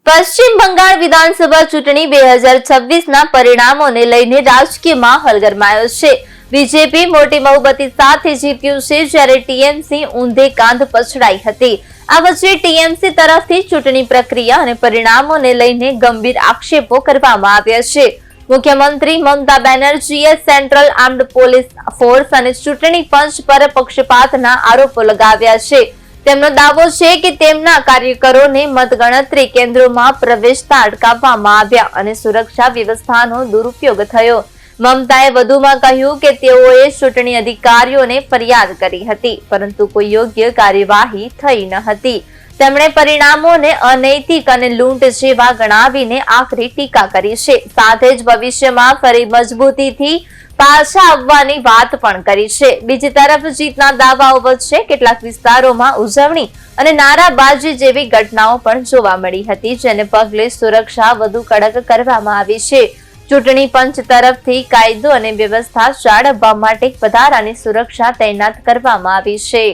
પશ્ચિમ બંગાળ વિધાનસભા ચૂંટણી 2026ના પરિણામોને લઈને રાજકીય માહોલ ગરમાયો છે. બીજેપી મોટી બહુમતી સાથે જીત્યું છે, જ્યારે ટીએમસી ઊંધે કાંધ પછડાઈ હતી. આ વચ્ચે ટીએમસી તરફથી ચૂંટણી પ્રક્રિયા અને પરિણામોને લઈને ગંભીર આક્ષેપો કરવામાં આવ્યા છે. મુખ્યમંત્રી મમતા બેનર્જીએ સેન્ટ્રલ આર્મ્ડ પોલીસ ફોર્સ અને ચૂંટણી પંચ પર પક્ષપાતના આરોપો લગાવ્યા છે. તેમનો દાવો છે કે તેમના કાર્યકરોને મતગણતરી કેન્દ્રોમાં પ્રવેશતા અટકાવવામાં આવ્યા અને સુરક્ષા વ્યવસ્થાનો દુરુપયોગ થયો. મમતાએ વધુમાં કહ્યું કે તેઓએ ચૂંટણી અધિકારીઓને ફરિયાદ કરી હતી, પરંતુ કોઈ યોગ્ય કાર્યવાહી થઈ ન હતી. તેમણે પરિણામોને અનૈતિક અને લૂંટ જેવા ગણાવીને આકરી ટીકા કરી છે. સાથે જ ભવિષ્યમાં ફરી મજબૂતીથી પાછા આવવાની વાત પણ કરી છે. બીજી તરફ જીતના દાવાઓ વચ્ચે કેટલાક વિસ્તારોમાં ઉજવણી અને નારાબાજી જેવી ઘટનાઓ પણ જોવા મળી હતી, જેને પગલે સુરક્ષા વધુ કડક કરવામાં આવી છે. ચૂંટણી પંચ તરફથી કાયદો અને વ્યવસ્થા જાળવવા માટે વધારાની સુરક્ષા તૈનાત કરવામાં આવી છે.